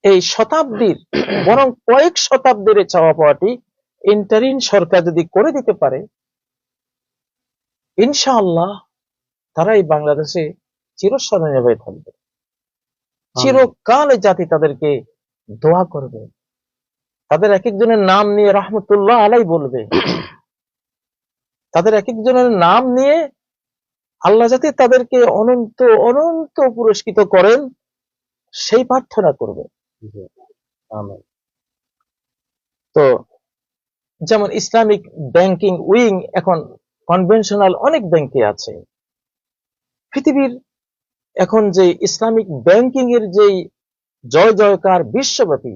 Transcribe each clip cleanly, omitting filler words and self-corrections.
এই শতাব্দীর বরং কয়েক শতাব্দীর চাওয়া পাওয়াটি ইন্টারিম সরকার যদি করে দিতে পারে, ইনশাআল্লাহ তারাই বাংলাদেশে চিরস্মরণীয় হয়ে থাকবে। চিরকালে জাতি তাদেরকে দোয়া করবে, তাদের এক একজনের নাম নিয়ে রহমতুল্লাহ আলাই বলবে, তাদের এক একজনের নাম নিয়ে আল্লাহ যাতে তাদেরকে অনন্ত অনন্ত পুরস্কৃত করেন সেই প্রার্থনা করবে। তো যেমন ইসলামিক ব্যাংকিং উইং এখন কনভেনশনাল অনেক ব্যাংকে আছে। পৃথিবীর এখন যে ইসলামিক ব্যাংকিং এর যে জয় জয়কার বিশ্বব্যাপী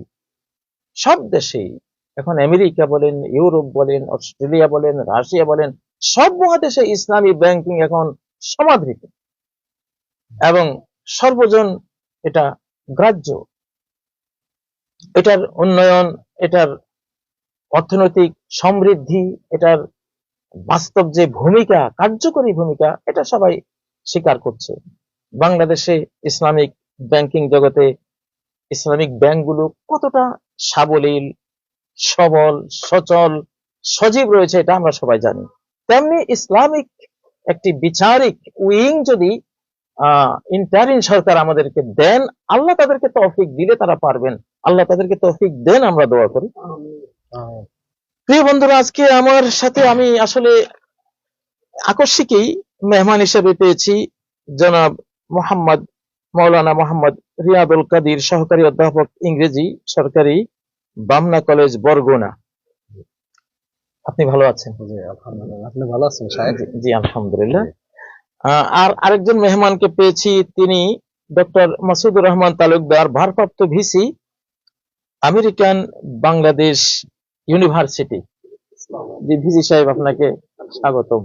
সব দেশেই, এখন আমেরিকা বলেন, ইউরোপ বলেন, অস্ট্রেলিয়া বলেন, রাশিয়া বলেন, সব মহাদেশে ইসলামী ব্যাংকিং এখন সমাদৃত এবং সর্বজন এটা গ্রাহ্য। এটার উন্নয়ন, এটার অর্থনৈতিক সমৃদ্ধি, এটার বাস্তব যে ভূমিকা, কার্যকরী ভূমিকা, এটা সবাই স্বীকার করছে। বাংলাদেশে ইসলামিক ব্যাংকিং জগতে ইসলামিক ব্যাংকগুলো কতটা সাবলীল, সবল, সচল, সজীব রয়েছে এটা আমরা সবাই জানি। তেমনি ইসলামিক একটি বিচারিক উইং যদি ইন্টারিম সরকার আমাদেরকে দেন, আল্লাহ তাদেরকে তৌফিক দিলে তারা পারবেন, আল্লাহ তাদেরকে তৌফিক দেন, আমরা দোয়া করি। প্রিয় বন্ধুরা, আজকে আমার সাথে আমি আসলে আকস্মিকই মেহমান হিসেবে পেয়েছি জনাব মাওলানা মোহাম্মদ রিয়াদুল কাদির, সহকারী অধ্যাপক ইংরেজি, সরকারি বামনা কলেজ, বরগুনা। আপনি ভালো আছেন? আপনি ভালো আছেন সাহেব? জি আলহামদুলিল্লাহ। আর আরেকজন মেহমানকে পেয়েছি, তিনি ডক্টর মাসুদুর রহমান তালুকদার, ভারপ্রাপ্ত ভিসি, আমেরিকান বাংলাদেশ ইউনিভার্সিটি। জি ভিসি সাহেব, আপনাকে স্বাগতম।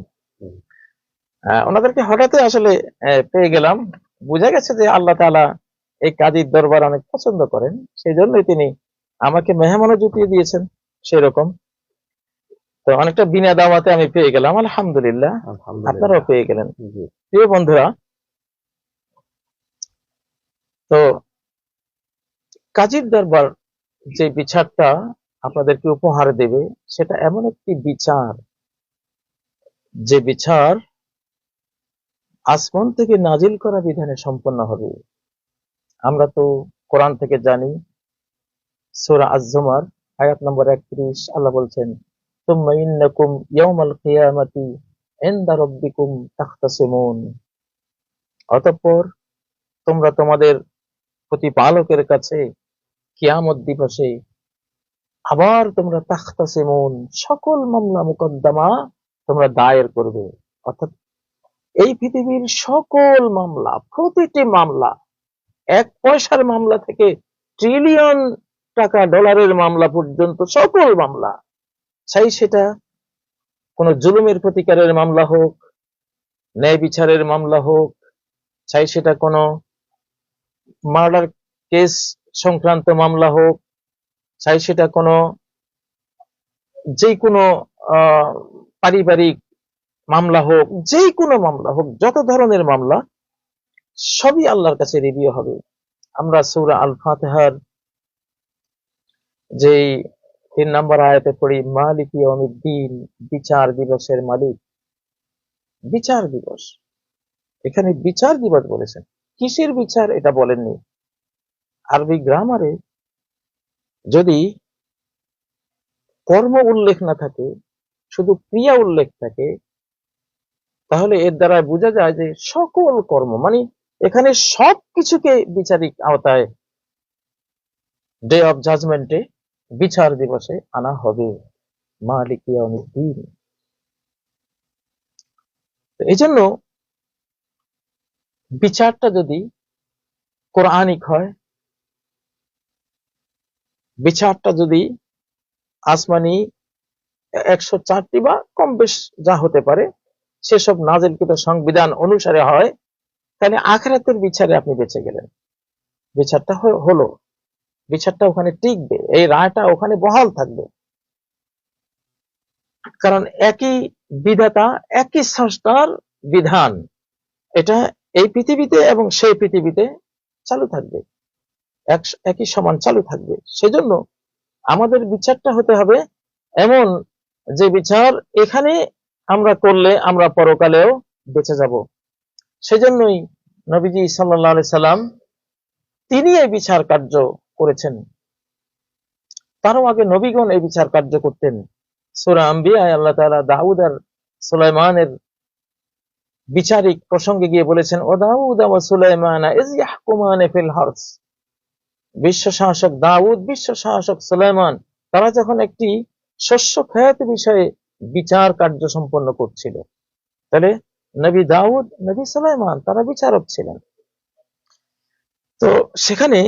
ওনাদেরকে হঠাৎই আসলে পেয়ে গেলাম, বোঝা গেছে যে আল্লাহ তাআলা এই কাজীর দরবার অনেক পছন্দ করেন, সেই জন্যই তিনি আমাকে মেহমানও জুটিয়ে দিয়েছেন সেই রকম। তো অনেকটা বিনা দাওয়াতে আমি পেয়ে গেলাম, আলহামদুলিল্লাহ। আপনারাও পেয়ে গেলেন। প্রিয় বন্ধুরা, তো কাজীর দরবার যে বিচারটা আপনাদেরকে উপহার দেবে, সেটা এমন একটি বিচার যে বিচার আসমান থেকে নাজিল করা বিধানে সম্পন্ন হবে। আমরা তো কোরআন থেকে জানি, সূরা আজ-জুমার আয়াত নম্বর 31, আল্লাহ বলছেন, সুম্মা ইন্নাকুম ইয়াউমাল কিয়ামাতি ইনদা রাব্বিকুম তাখতাসিমুন। অতঃপর তোমরা তোমাদের প্রতিপালকের কাছে কিয়ামত দিবসে আবার তোমরা তাখতাসিমুন, সকল মামলা মুকদ্দমা তোমরা দায়ের করবে। অর্থাৎ এই পৃথিবীর সকল মামলা, প্রতিটি মামলা, 1 পয়সার মামলা থেকে ট্রিলিয়ন টাকা ডলারের মামলা পর্যন্ত সকল মামলা, চাই সেটা কোন জুলুমের প্রতিকারের মামলা হোক, ন্যায় বিচারের মামলা হোক, চাই সেটা কোনো মার্ডার কেস সংক্রান্ত মামলা হোক, চাই সেটা কোনো যে কোনো পারিবারিক মামলা হোক, যে কোনো মামলা হোক, যত ধরনের মামলা সবই আল্লাহর কাছে রিভিউ হবে। আমরা সূরা আল ফাতিহার যেই 3 নম্বর আয়াতে পড়ি, মালিক ইয়াউমিদ্দিন, বিচার দিবসের মালিক। বিচার দিবস, এখানে বিচার দিবস বলেছেন, কিসের বিচার এটা বলেননি। আরবি গ্রামারে যদি কর্ম উল্লেখ না থাকে, শুধু ক্রিয়া উল্লেখ থাকে, তাহলে এর দ্বারা বোঝা যায় যে সকল কর্ম, মানে এখানে সবকিছুকে বিচারিক আওতায় ডে অফ জাজমেন্টে, বিচার দিবসে আনা হবে। মালিক ইয়াউমিদ্দিন। এই জন্য বিচারটা যদি কোরআনিক হয়, বিচারটা যদি আসমানি 104টি বা কম বেশ যা হতে পারে সেসব নাজিলকৃত সংবিধান অনুসারে হয়, তাহলে আখিরাতের বিচারে আপনি বেঁচে গেলেন। বিচারটা হলো, বিচারটা ওখানে টিকবে, এই রায়টা ওখানে বহাল থাকবে, কারণ একই বিধাতা, একই স্রষ্টার বিধান, এটা এই পৃথিবীতে এবং সেই পৃথিবীতে চালু থাকবে। একই সমান চালু থাকবে। সেজন্য আমাদের বিচারটা হতে হবে এমন যে বিচার এখানে আমরা করলে আমরা পরকালেও বেঁচে যাব। সেজন্যই নবীজি সাল্লাল্লাহু আলাইহি সাল্লাম তিনি এই বিচার কার্য করেছেন। তারও আগে নবীগণ এই বিচার কার্য করতেন। সূরা আম্বিয়ায় আল্লাহ তাআলা দাউদ আর সুলাইমানের বিচারিক প্রসঙ্গে গিয়ে বলেছেন, ও দাউদ ওয়া সুলাইমানা ইয ইয়াহকুমানা ফিল হারস। বিশ্ব শাসক দাউদ, বিশ্ব শাসক সুলাইমান, তারা যখন একটি শস্য ক্ষেত বিষয়ে বিচার কার্য সম্পন্ন করছিল, তাহলে নবী দাউদ, নবী সুলাইমান তারা বিচারক ছিলেন। তো সেখানে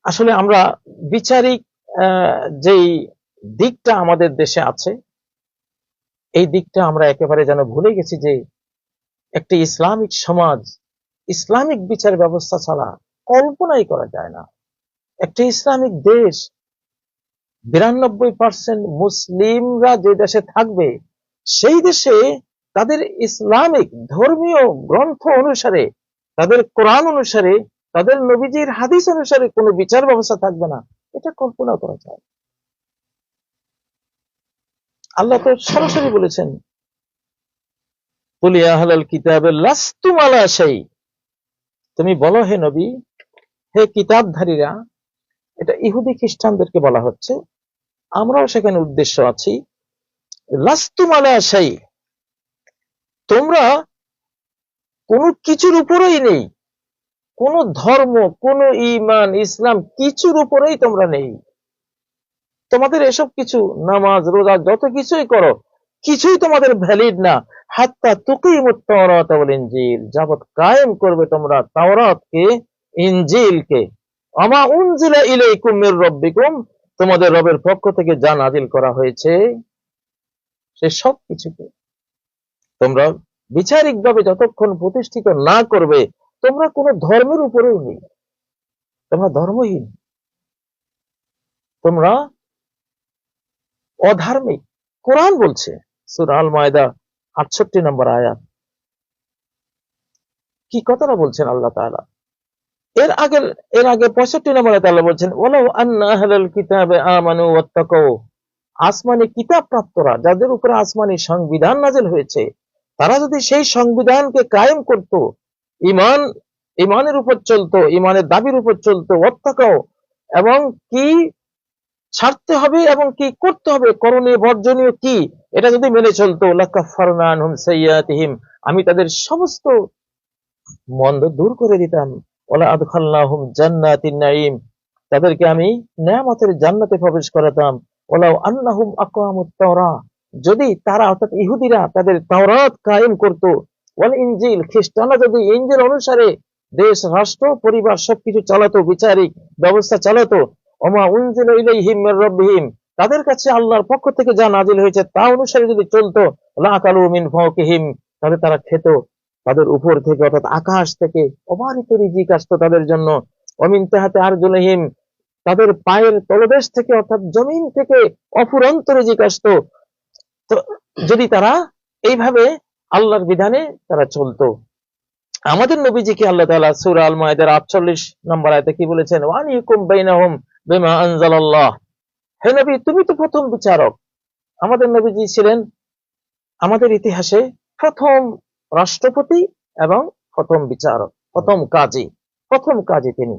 আসলে আমরা বিচারিক যেই দিকটা আমাদের দেশে আছে, এই দিকটা আমরা একেবারে যেন ভুলে গেছি যে একটি ইসলামিক সমাজ, ইসলামিক বিচার ব্যবস্থা ছাড়া কল্পনাই করা যায় না। একটি ইসলামিক দেশ, 92% মুসলিমরা যে দেশে থাকবে, সেই দেশে তাদের ইসলামিক ধর্মীয় গ্রন্থ অনুসারে, তাদের কোরআন অনুসারে, তাদের নবীজির হাদিস অনুসারে কোনো বিচার ব্যবস্থা থাকবে না, এটা কল্পনা করা যায়। আল্লাহ তো সরাসরি বলেছেন, কুল ইয়া আহলাল কিতাবে লাস্তুম আলা শাই, তুমি বলো হে নবী, হে কিতাবধারীরা, এটা ইহুদি খ্রিস্টানদেরকে বলা হচ্ছে, আমরাও সেখানে উদ্দেশ্য আছি। লাস্তুম আলা শাই, তোমরা কোনো কিছুর উপরেই নেই, কোন ধর্ম, কোন ঈমান, ইসলাম কিছুর উপরেই তোমরা নেই। তোমাদের এসব কিছু নামাজ রোজা যত কিছুই করো, কিছুই তোমাদের ভ্যালিড না, হাত্তা তুকিমুত তাওরাত ওয়াল ইনজিল, যাবত কায়েম করবে তোমরা তাওরাতকে, ইনজিলকে, আমা উনজিলা ইলাইকুম মির রাব্বিকুম, তোমাদের রবের পক্ষ থেকে যা নাজিল করা হয়েছে সে সব কিছুকে তোমরা বিচারিকভাবে যতক্ষণ প্রতিষ্ঠিত না করবে, তোমরা কোনো ধর্মের উপরেও নেই, তোমরা ধর্মহীন, তোমরা অধার্মিক। কোরআন বলছে সূরা আল মায়দা 68 নম্বর আয়াত, কি কথাটা বলছেন আল্লাহ তাআলা। এর আগে 65 নম্বর আয়াতে আল্লাহ বলছেন, ওয়ালাউ আন্না আহলাল কিতাবে আমানু ওয়াত্তাকাউ, আসমানি কিতাব প্রাপ্তরা, যাদের উপরে আসমানি সংবিধান নাযিল হয়েছে, তারা যদি সেই সংবিধানকে কায়েম করত, ইমানের উপর চলতো, ইমানের দাবির উপর চলতো, ওয়াত্তাকাউ, এবং কি ছাড়তে হবে এবং কি করতে হবে, করণীয় বর্জনীয় কি, এটা যদি মেনে চলতো, লাকাফারনা আনহুম সাইয়্যাতিহিম, আমি তাদের সমস্ত মন্দ দূর করে দিতাম, ওয়ালা আদখালনাহুম জান্নাতিন নাঈম, তাদেরকে আমি নেয়ামতের জান্নাতে প্রবেশ করাতাম, ওয়ালাউ আন্নাহুম আকামুত তাওরা, যদি তারা অর্থাৎ ইহুদিরা তাদের তাওরাত কায়েম করত, ওয়াল ইনজিল, খ্রিস্টানরা যদি ইনজিল অনুসারে দেশ, রাষ্ট্র, পরিবার সবকিছু চালাতো, বিচারিক ব্যবস্থা চালাতো, ওমা উনজিলা ইলাইহিম মির রাব্বিহিম, তাদের কাছে আল্লাহর পক্ষ থেকে যা নাজিল হয়েছে তা অনুসারে যদি চলতো, লাকালু মিন ফাওকিহিম, তাহলে তারা খেত তাদের উপর থেকে, অর্থাৎ আকাশ থেকে অবারিত রিজিক আসতো তাদের জন্য, ওমিন তাহাতে আরজুলিহিম, তাদের পায়ের তলদেশ থেকে অর্থাৎ জমিন থেকে অফুরন্ত রিজিক আসতো। তো যদি তারা এইভাবে আল্লাহর বিধানে তারা চলতো, আমাদের নবীজিকে আল্লাহ তাআলা সূরা আল মায়দার 48 নম্বর আয়াতে কি বলেছেন, ওয়ানিকুম বাইনাহুম বিমা আনজালাল্লাহ, হে নবী তুমি তো প্রথম বিচারক। আমাদের নবীজি ছিলেন আমাদের ইতিহাসে প্রথম রাষ্ট্রপতি এবং প্রথম বিচারক, প্রথম কাজী তিনি।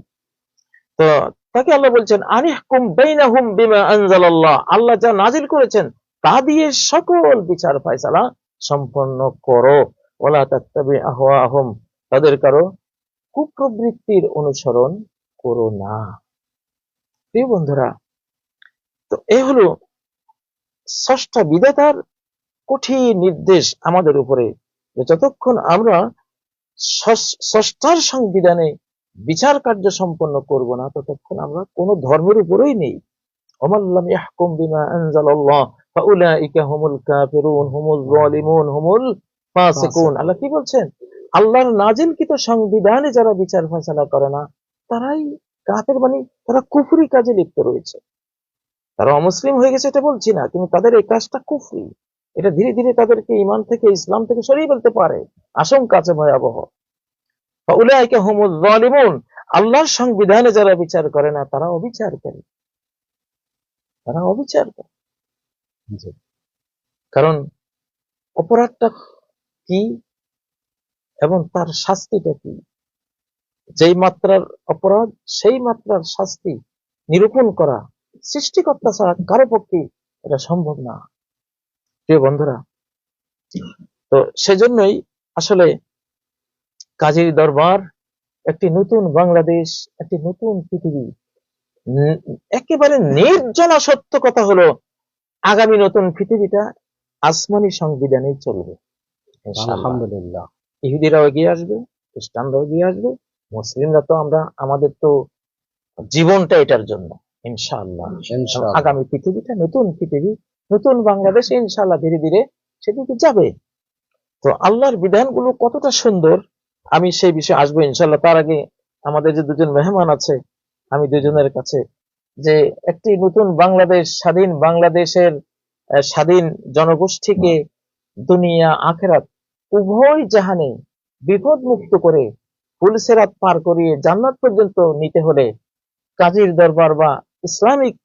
তো তাকে আল্লাহ বলছেন, আনিহকুম বাইনাহুম বিমা আনজালাল্লাহ, আল্লাহ যা নাজিল করেছেন তা দিয়ে সকল বিচার ফয়সালা সম্পন্ন করো, ওয়ালা তাত্তাবি আহওয়াহুম, তাদের কারো কুপ্রবৃত্তির অনুসরণ করো না। প্রিয় বন্ধুরা, তো এই হলো স্রষ্টা বিধাতার কঠিন নির্দেশ আমাদের উপরে, যে যতক্ষণ আমরা স্রষ্টার সংবিধানে বিচার কার্য সম্পন্ন করব না, ততক্ষণ আমরা কোন ধর্মের উপরেই নেই। ওমাল্লাম ইয়াহকুম বিমা আনজালাল্লাহ ফাউলাইকা হুমুল কাফিরুন হুমুল যালিমুন হুমুল ফাসিকুন। আল্লাহ কি বলছেন, আল্লাহর নাজিলকৃত সংবিধানে যারা বিচার ফয়সালা করে না, তারাই কাফের, মানে তারা কুফরি কাজে লিপ্ত রয়েছে। তারা অমুসলিম হয়ে গেছে এটা বলছি না, কিন্তু তাদের এই কাজটা কুফরি, এটা ধীরে ধীরে তাদেরকে ঈমান থেকে, ইসলাম থেকে সরিয়ে ফেলতে পারে, আশঙ্কা আছে ভয়াবহ। ফাউলাইকা হুমুল যালিমুন, আল্লাহর সংবিধানে যারা বিচার করে না তারা অবিচার করে, তারা অবিচার করে। জি। কারণ অপরাধটা কি এবং তার শাস্তিটা কি, যেই মাত্রার অপরাধ সেই মাত্রার শাস্তি নিরূপণ করা সৃষ্টিকর্তা ছাড়া কারো পক্ষে এটা সম্ভব না। প্রিয় বন্ধুরা, তো সেজন্যই আসলে কাজীর দরবার একটি নতুন বাংলাদেশ, একটি নতুন পৃথিবী। একেবারে নির্জলা সত্য কথা হলো আগামী নতুন পৃথিবীটা আসমানি সংবিধানেই চলবে ইনশাআল্লাহ। আলহামদুলিল্লাহ। ইহুদিরাও এগিয়ে আসবে, খ্রিস্টানরাও এগিয়ে আসবে, মুসলিমরা তো আমরা আমাদের তো জীবনটা এটার জন্য ইনশাআল্লাহ। ইনশাআল্লাহ। আগামী পৃথিবীটা নতুন পৃথিবী, নতুন বাংলাদেশ ইনশাআল্লাহ ধীরে ধীরে সেদিকে যাবে। তো আল্লাহর বিধানগুলো কতটা সুন্দর আমি সেই বিষয়ে আসবো ইনশাআল্লাহ। তার আগে আমাদের যে দুজন মেহমান আছে আমি দুজনের কাছে যে একটি নতুন বাংলাদেশ, স্বাধীন বাংলাদেশের স্বাধীন জনগোষ্ঠীকে দুনিয়া আখেরাত উভয় জাহানে বিপদ মুক্ত করে পুলিশেরাত পার করিয়ে জান্নাত পর্যন্ত নিতে হলে কাজীর দরবার বা ইসলামিক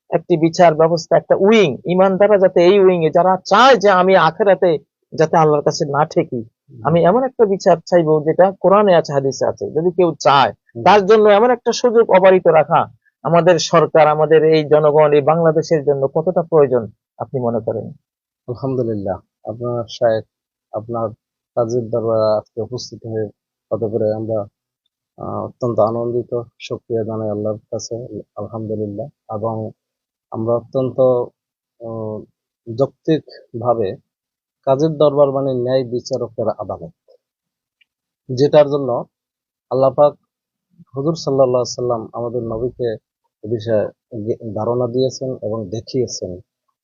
একটি বিচার ব্যবস্থা, একটা উইং, ইমানদাররা যাতে এই উইং এ যারা চায় যে আমি আখেরাতে যাতে আল্লাহর কাছে না ঠেকি, আমি এমন একটা বিচার চাইবো যেটা কোরআনে আছে, হাদিসে আছে। যদি কেউ চায় তার জন্য এমন একটা সুযোগ অবারিত রাখা আমাদের সরকার, আমাদের এই জনগণ, এই বাংলাদেশের জন্য কতটা প্রয়োজন আপনি মনে করেন? আলহামদুলিল্লাহ। আপনার শায়েখ, আপনার কাজীর দরবারে আজকে উপস্থিত হয়ে কত করে আমরা অত্যন্ত আনন্দিত, শুকরিয়া জানাই আল্লাহর কাছে, আলহামদুলিল্লাহ। এবং আমরা অত্যন্ত যৌক্তিক ভাবে কাজীর দরবার মানে ন্যায় বিচারকের আদালত, যেটার জন্য আল্লাহ পাক হুজুর সাল্লাল্লাহু আলাইহি সাল্লাম আমাদের নবীকে এ বিষয়ে ধারণা দিয়েছেন এবং দেখিয়েছেন।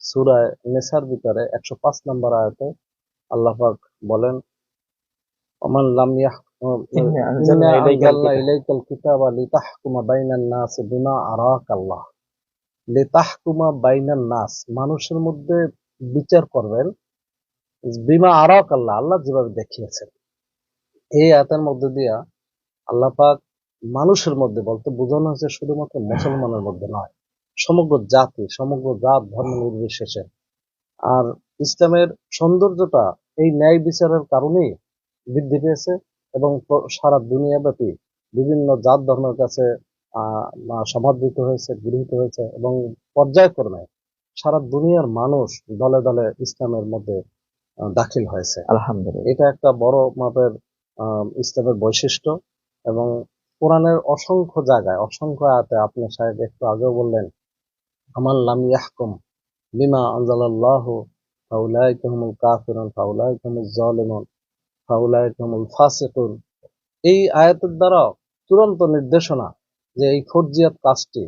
সূরা নিসার ভিতরে 105 নম্বর আয়াতে আল্লাহ পাক বলেন, ওমান লাম ইন্না ইন্না আনজালনা ইলাইকাল আনজালনা কিতাব। ইলাইকাল কিতাবা লিতাহকুমা বাইনান নাস বিমা আরাকাল্লাহ। লিতাহকুমা বাইনান নাস, মানুষের মধ্যে বিচার করবেন বিমা আরাকাল্লাহ, আল্লাহ যেভাবে দেখিয়েছেন। এই আয়াতের মধ্যে দিয়া আল্লাহ পাক মানুষের মধ্যে বলতে বোঝানো হয়েছে শুধুমাত্র মুসলমানের মধ্যে নয়, সমগ্র জাতি, সমগ্র জাত ধর্ম নির্বিশেষে। আর ইসলামের সৌন্দর্যটা এই ন্যায় বিচারের কারণেই বৃদ্ধি পেয়েছে এবং সারা দুনিয়াব্যাপী বিভিন্ন জাত ধর্মের কাছে সমাদৃত হয়েছে, গৃহীত হয়েছে এবং পর্যায়ক্রমে সারা দুনিয়ার মানুষ দলে দলে ইসলামের মধ্যে দাখিল হয়েছে। আলহামদুলিল্লাহ। এটা একটা বড় মাপের ইসলামের বৈশিষ্ট্য। এবং কোরআনের অসংখ্য জায়গায়, অসংখ্য আয়াতে, আপনি শায়দ একটু আগেও বললেন, আমান লাম ইয়াহকুম বিমা আনজালাল্লাহু ফাউলাইকা হুমুল কাফিরুন ফাউলাইকা হুমুজ জালিমুন ফাউলাইকা হুমুল ফাসিকুন। এই আয়াতের দ্বারা চূড়ান্ত নির্দেশনা যে এই ফরজিয়াত কাজটি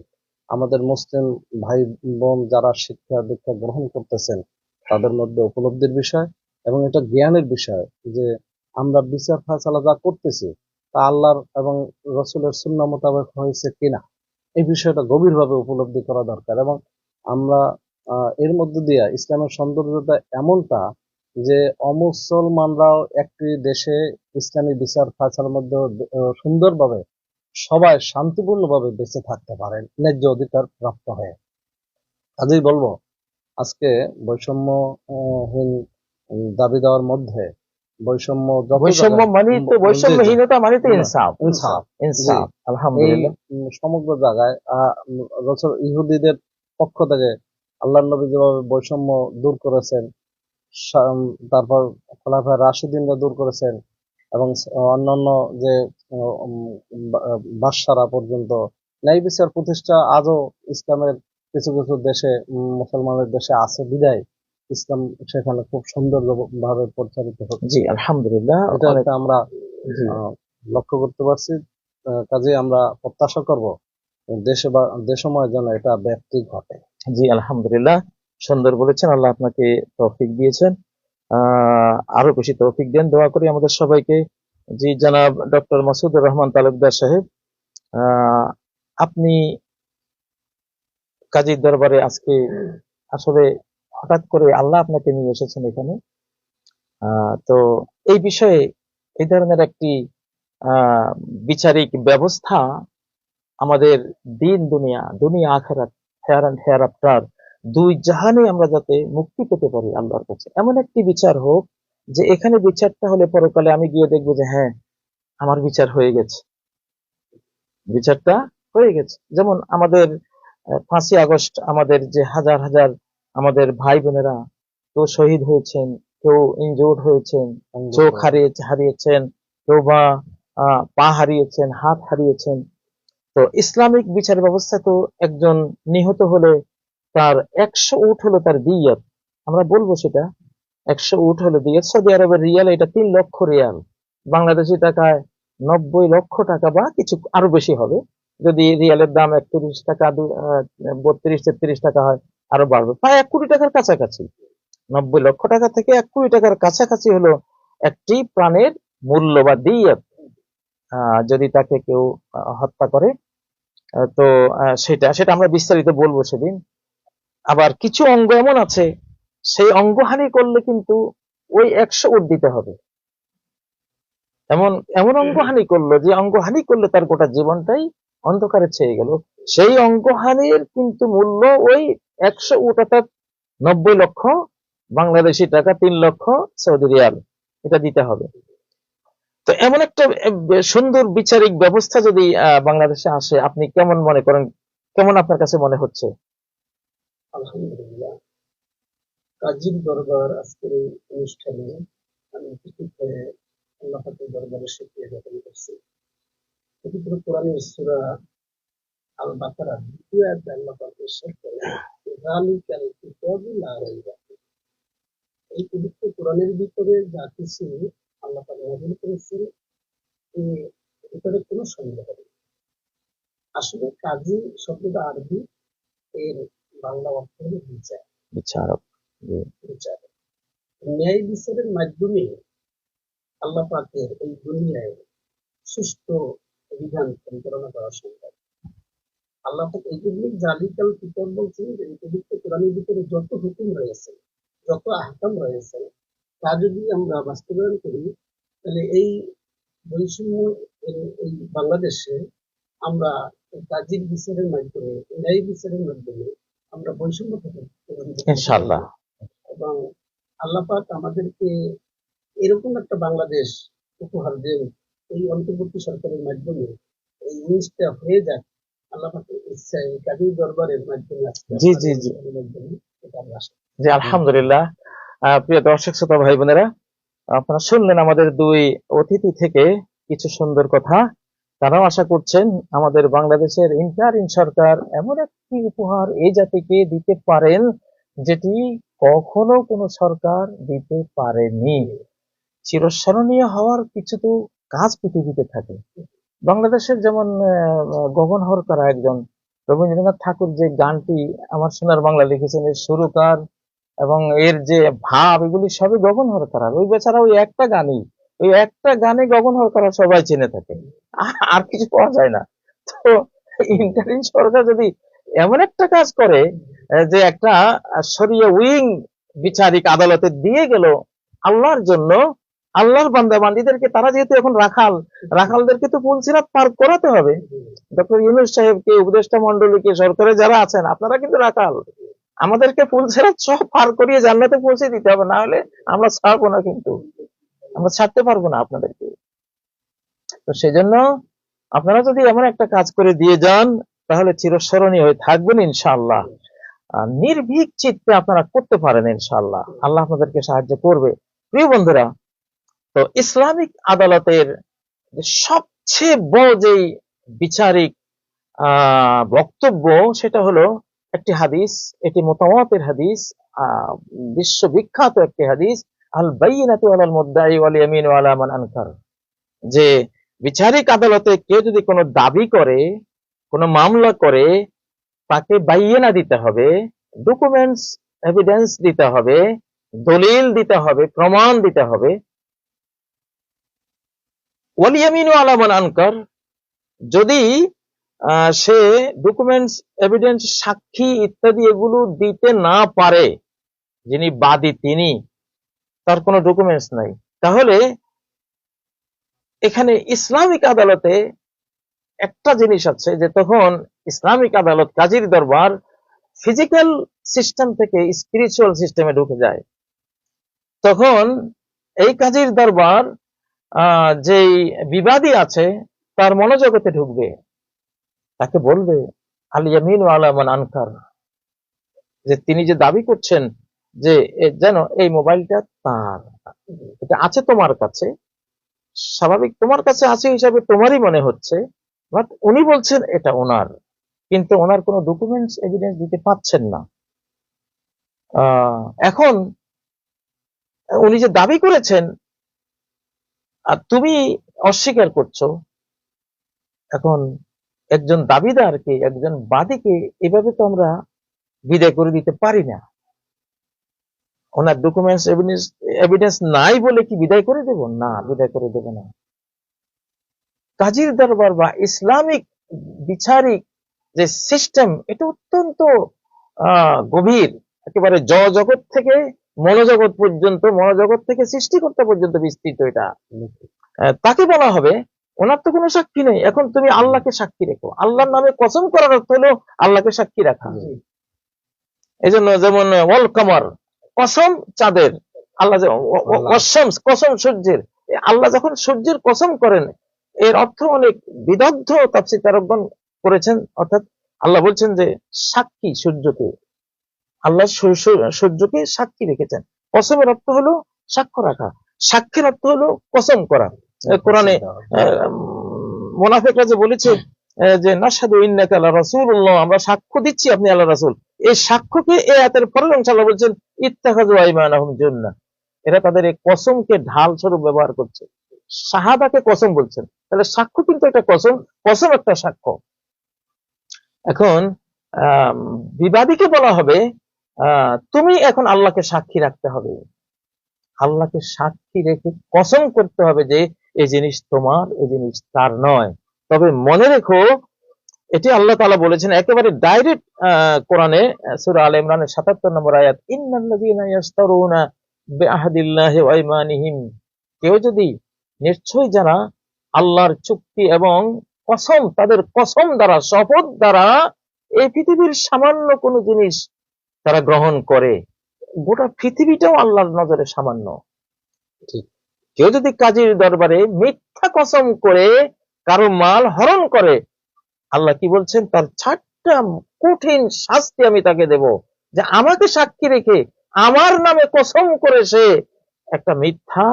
আমাদের মুসলিম ভাই বোন যারা শিক্ষা দীক্ষা গ্রহণ করতেছেন তাদের মধ্যে উপলব্ধির বিষয় এবং এটা জ্ঞানের বিষয় যে আমরা বিচার ফায়সালা যা করতেছি তা আল্লাহর এবং রসুলের সুন্নাহ মোতাবেক হয়েছে কিনা, এই বিষয়টা গভীরভাবে উপলব্ধি করা দরকার। এবং আমরা এর মধ্যে দিয়ে ইসলামের সৌন্দর্যতা এমনটা যে অমুসলমানরাও একটি দেশে ইসলামী বিচার ফায়সালার মধ্যে সুন্দরভাবে সবাই শান্তিপূর্ণভাবে বেঁচে থাকতে পারেন ন্যায্য অধিকার প্রাপ্ত হয়ে। কাজেই বলবো আজকে বৈষম্যহীন দাবি দেওয়ার মধ্যে বৈষম্য বৈষম্য মানে তো বৈষম্যহীনতা মানে তো ইনসাফ, ইনসাফ। ইনসাফ। এই আলহামদুলিল্লাহ। সমগ্র জায়গায় রসুল ইহুদিদের পক্ষ থেকে আল্লাহ নবী যেভাবে বৈষম্য দূর করেছেন, তারপর খোলাফায়ে রাশিদিনরা দূর করেছেন এবং অন্যান্য যে বাদশারা পর্যন্ত ন্যায় বিচার প্রতিষ্ঠা আজও ইসলামের কিছু কিছু দেশে, মুসলমানের দেশে আছে বিদায় ইসলাম সেখানে খুব সুন্দর ভাবে পরিচালিত হচ্ছে। জি আলহামদুলিল্লাহ, এটা একটা আমরা লক্ষ্য করতে পারছি। কাজে আমরা প্রত্যাশা করব দেশে বা দেশময় যেন এটা ব্যাপ্তি ঘটে। জি আলহামদুলিল্লাহ, সুন্দর বলেছেন, আল্লাহ আপনাকে তৌফিক দিয়েছেন, আরো বেশি তৌফিক দেন, দোয়া করি আমাদের সবাইকে। জি জনাব ডক্টর মাসুদুর রহমান তালুকদার সাহেব, আপনি কাজীর দরবারে আজকে আসলে হঠাৎ করে আল্লাহ আপনাকে নিয়ে এসেছেন এখানে, তো এই বিষয়ে এই ধরনের একটি বিচারিক ব্যবস্থা আমাদের দিন দুনিয়া, দুনিয়া আখেরাত, হেয়ার অ্যান্ড হেয়ার আফটার, দুই জাহানে আমরা যাতে মুক্তি পেতে পারি আল্লাহর কাছে, এমন একটি বিচার হোক যে এখানে বিচারটা হলে পরকালে আমি গিয়ে দেখবো যে হ্যাঁ, আমার বিচার হয়ে গেছে, বিচারটা হয়ে গেছে। যেমন আমাদের 5ই আগস্ট আমাদের যে হাজার হাজার আমাদের ভাই বোনেরা কেউ শহীদ হয়েছেন, কেউ ইনজুর্ড হয়েছেন, চোখ হারিয়েছেন, কেউ বা পা হারিয়েছেন, হাত হারিয়েছেন। তো ইসলামিক বিচার ব্যবস্থা তো একজন নিহত হলে তার 100 উট হলো তার দিয়াত, আমরা বলবো সেটা 100 উট হলো দিয়াত। সৌদি আরবের রিয়াল এটা 3 লক্ষ রিয়াল, বাংলাদেশি টাকায় 90 লক্ষ টাকা বা কিছু আরো বেশি হবে। যদি রিয়ালের দাম 31 টাকা 32-33 টাকা হয় আরো বাড়বে, প্রায় 1 কোটি টাকার কাছাকাছি। 90 লক্ষ টাকা থেকে 1 কোটি টাকার কাছাকাছি হলো একটি প্রাণের মূল্য বা দিয়াত, যদি তাকে কেউ হত্যা করে। তো সেটা সেটা আমরা বিস্তারিত বলবো সেদিন। আবার কিছু অঙ্গ এমন আছে সেই অঙ্গহানি করলে কিন্তু ওই 100 উট দিতে হবে। এমন এমন অঙ্গহানি করলো যে অঙ্গহানি করলে তার গোটা জীবনটাই অন্ধকারে ছেয়ে গেল, সেই অঙ্গহানির কিন্তু মূল্য ওই 100 উট, অর্থাৎ 90 লক্ষ বাংলাদেশি টাকা, 3 লক্ষ সৌদি রিয়াল, এটা দিতে হবে। তো এমন একটা সুন্দর বিচারিক ব্যবস্থা যদি বাংলাদেশে আসে, আপনি কেমন মনে করেন, কেমন আপনার কাছে মনে হচ্ছে? আলহামদুলিল্লাহ, কাজীর দরবার আজকের এই অনুষ্ঠানে আমি উপস্থিত হয়ে আল্লাহ পাকের দরবারে শুকরিয়া জ্ঞাপন করছি। পবিত্র কোরআনের সূরা আল বাকারা 2 আয়াতে আল্লাহ পাক ইরশাদ করেন, যালিকাল কিতাবু লা রাইবা ফীহ। এই পবিত্র কোরআনের ভিতরে যা কিছু আল্লাহ পাক নাযিল করেছেন, এর ভিতরে কোনো সন্দেহ নেই। আসলে কাজী শব্দটা আরবি, এর বাংলা অর্থ হলো বিচার, বিচারক। বিচার। ন্যায় বিচারের মাধ্যমে আল্লাহ পাকের এই দুনিয়ায় সুষ্ঠু বিধান পরিচালনা করা সম্ভব। আল্লাহ পাক এই জন্যই জালিকাল কিতাব বলছেন যে এই পবিত্র কোরআনের ভিতরে যত হুকুম রয়েছে, যত আহকাম রয়েছে, তা যদি আমরা বাস্তবায়ন করি, তাহলে এই বৈষম্য এই বাংলাদেশে আমরা কাজীর বিচারের মাধ্যমে, ন্যায় বিচারের মাধ্যমে আমরা বৈষম্য থেকে ইনশাআল্লাহ। এবং আল্লাহ পাক আমাদেরকে এরকম একটা বাংলাদেশ উপহার দেন, এই অন্তর্বর্তী সরকারের মাধ্যমে এই জিনিসটা হয়ে যাক আল্লাহ পাকের ইচ্ছায়, কাজীর দরবারের মাধ্যমে জি জি জি জি, আলহামদুলিল্লাহ। প্রিয় দর্শক শ্রোতা ভাই বোনেরা, আপনারা শুনলেন আমাদের 2 অতিথি থেকে কিছু সুন্দর কথা। তারাও আশা করছেন আমাদের বাংলাদেশের ইন্টারিম সরকার এমন একটি উপহার এই জাতিকে দিতে পারেন যেটি কখনো কোনো সরকার দিতে পারেনি। চিরস্মরণীয় হওয়ার কিছু তো কাজ পৃথিবীতে থাকে। বাংলাদেশের যেমন গগন হরকারা একজন, রবীন্দ্রনাথ ঠাকুর যে গানটি আমার সোনার বাংলা লিখেছেন, এর সুরকার এবং এর যে ভাব, এগুলি সবই গগন হরকারা। ওই বেচারা ওই একটা গানে গগন হরকারা সবাই চিনে থাকে, আর কিছু পাওয়া যায় না। তো ইন্টারিম সরকার যদি এমন একটা কাজ করে যে একটা শরিয়া উইং বিচারিক আদালতে দিয়ে গেল আল্লাহর জন্য, আল্লাহর বান্দা বান্দীদেরকে, তারা যেহেতু এখন রাখালদেরকে তো পুলসিরাত পার করাতে হবে। ডক্টর ইউনূস সাহেবকে, উপদেষ্টা মন্ডলীকে, সরকারে যারা আছেন, আপনারা কিন্তু রাখাল, আমাদেরকে পুলসিরাত সব পার করিয়ে জান্নাতে পৌঁছে দিতে হবে, না হলে আমরা ছাড়বো না, কিন্তু আমরা ছাড়তে পারবো না আপনাদেরকে। তো সেজন্য আপনারা যদি এমন একটা কাজ করে দিয়ে যান, তাহলে চিরস্মরণীয় হয়ে থাকবেন ইনশাআল্লাহ। নির্ভীক চিত্তে আপনারা করতে পারেন ইনশাআল্লাহ, আল্লাহ আপনাদেরকে সাহায্য করবে। প্রিয় বন্ধুরা, তো ইসলামিক আদালতের সবচেয়ে বড় যেই বিচারিক বক্তব্য, সেটা হলো একটি হাদিস, এটি মুতাওয়াতির হাদিস, বিশ্ববিখ্যাত একটি হাদিস, আল বাইয়িনাতু আলাল মুদ্দাই ওয়াল ইয়ামিনু আলা মান আনকার। যে বিচারিক আদালতে কেউ যদি কোনো দাবি করে, কোনো মামলা করে, তাকে বাইয়িনা দিতে হবে, ডকুমেন্টস এভিডেন্স দিতে হবে, দলিল দিতে হবে, প্রমাণ দিতে হবে। ওয়াল ইয়ামিনু আলা মান আনকার, যদি সে ডকুমেন্টস এভিডেন্স, সাক্ষী ইত্যাদি এগুলো দিতে না পারে, যিনি বাদী তিনি, তার কোনো ডকুমেন্টস নাই, তাহলে এখানে ইসলামিক আদালতে একটা জিনিস আছে যে তখন ইসলামিক আদালত, কাজীর দরবার ফিজিক্যাল সিস্টেম থেকে স্পিরিচুয়াল সিস্টেমে ঢুকে যায়। তখন এই কাজীর দরবার যেই বিবাদী আছে তার মনোজগতে ঢুকবে, তাকে বলবে আল ইয়ামিনু আলা মান আনকার, যে তিনি যে দাবি করছেন যে যেন এই মোবাইলটা তার, এটা আছে তোমার কাছে, স্বাভাবিক তোমার কাছে আছে হিসাবে তোমারই মনে হচ্ছে, বাট উনি বলছেন এটা ওনার, কিন্তু ওনার কোনো ডকুমেন্টস এভিডেন্স দিতে পাচ্ছেন না। এখন উনি যে দাবি করেছেন আর তুমি অস্বীকার করছো, এখন একজন দাবিদারকে, একজন বাদীকে এভাবে তো আমরা বিদায় করে দিতে পারি না। ওনার ডকুমেন্টস এভিডেন্স নাই বলে কি বিদায় করে দেব? না, বিদায় করে দেব না। কাজীর দরবার বা ইসলামিক বিচারিক যে সিস্টেম, এটা অত্যন্ত গভীর, একেবারে জগৎ থেকে মনোজগৎ পর্যন্ত, মনোজগৎ থেকে সৃষ্টিকর্তা পর্যন্ত বিস্তৃত। এটা তাকে বলা হবে ওনার তো কোনো সাক্ষী নেই, এখন তুমি আল্লাহকে সাক্ষী রেখো। আল্লাহর নামে কসম করার অর্থ হলো আল্লাহকে সাক্ষী রাখা। এই জন্য যেমন ওয়াল কামার, কসম চাঁদের, আল্লাহ কসম সূর্যের, আল্লাহ যখন সূর্যের কসম করেন এর অর্থ অনেক বিদগ্ধ তাফসীরকারগণ করেছেন। অর্থাৎ আল্লাহ বলছেন যে সাক্ষী সূর্যকে, আল্লাহ সূর্যকে সাক্ষী রেখেছেন। কসমের অর্থ হলো সাক্ষ্য রাখা, সাক্ষীর অর্থ হলো কসম করা। কোরআনে মুনাফিকরা যে বলেছে যে নাশহাদু ইন্নাকা লারাসূলুল্লাহ, আমরা সাক্ষ্য দিচ্ছি আপনি আল্লাহ রাসূল, এই সাক্ষ্যকে এই আয়াতের পরের অংশে আল্লাহ বলছেন ইত্তাখাযু আইমানাহুম জান্নাহ, এরা তাদের এই কসমকে ঢাল স্বরূপ ব্যবহার করছে। শাহাদাকে কসম বলছেন, তাহলে সাক্ষ্য কিন্তু একটা কসম, কসম একটা সাক্ষ্য। এখন বিবাদীকে বলা হবে তুমি এখন আল্লাহকে সাক্ষী রাখতে হবে, আল্লাহকে সাক্ষী রেখে কসম করতে হবে যে এই জিনিস তোমার, এই জিনিস তার নয়। তবে মনে রেখো, এটি আল্লাহ তাআলা বলেছেন একেবারে ডাইরেক্ট কোরআনে, সূরা আলে ইমরানের ৭৭ নম্বর আয়াত, ইন্নাল্লাযীনা ইয়াশতারুনা বিআহদিল্লাহি ওয়া আইমানিহিম, কেউ যদি, নিশ্চয়ই যারা আল্লাহর চুক্তি এবং কসম, তাদের কসম দ্বারা, শপথ দ্বারা এই পৃথিবীর সামান্য কোনো জিনিস তারা গ্রহণ করে, গোটা পৃথিবীটাও আল্লাহর নজরে সামান্য। ঠিক, কেউ যদি কাজীর দরবারে মিথ্যা কসম করে কারো মাল হরণ করে, আল্লাহ কি বলছেন, তার 4টা কঠিন শাস্তি আমি তাকে দেব। যে আমাকে সাক্ষী রেখে আমার নামে কসম করে সে একটা মিথ্যা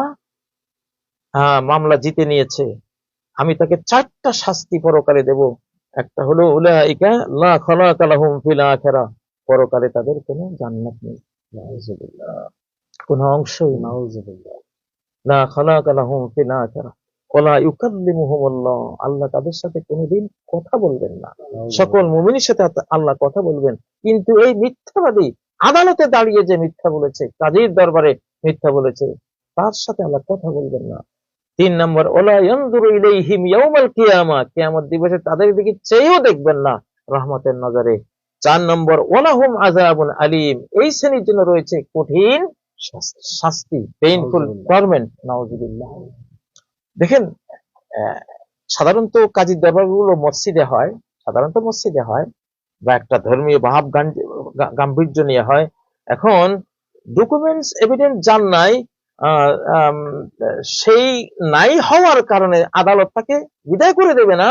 মামলা জিতে নিয়েছে, আমি তাকে 4টা শাস্তি পরকালে দেব। একটা হলো উলাইকা লা খালাকা লাহুম ফিল আখিরাহ, পরকালে তাদের কোনো জান্নাত নেই, নাউযুবিল্লাহ, কোনো অংশই নাউযুবিল্লাহ, লা খালাকা লাহুম ফিল আখিরাহ ওয়ালা ইউকাল্লিমুহুমুল্লাহ, আল্লাহ তাদের সাথে কোনোদিন কথা বলবেন না। সকল মুমিনের সাথে আল্লাহ কথা বলবেন, কিন্তু এই মিথ্যাবাদী আদালতে দাঁড়িয়ে যে মিথ্যা বলেছে, কাজীর দরবারে মিথ্যা বলেছে, তার সাথে আল্লাহ কথা বলবেন না। 3 নম্বর, ওয়ালা ইয়ানজুরু ইলাইহিম ইয়াউমাল কিয়ামা, কিয়ামত দিবসে তাদের দিকে চেয়েও দেখবেন না রহমতের নজরে। 4 নম্বর, ওয়ালাহুম আযাবুন আলীম, এই শ্রেণীর জন্য রয়েছে কঠিন শাস্তি, পেইনফুল টর্মেন্ট, নাউযুবিল্লাহ। দেখেন, সাধারণত কাজীর দরবারগুলো মসজিদে হয়, সাধারণত মসজিদে হয়, বা একটা ধর্মীয় ভাব গাম্ভীর্য নিয়ে হয়। এখন ডকুমেন্টস এভিডেন্স যার নাই, সেই নাই হওয়ার কারণে আদালত তাকে বিদায় করে দেবে না,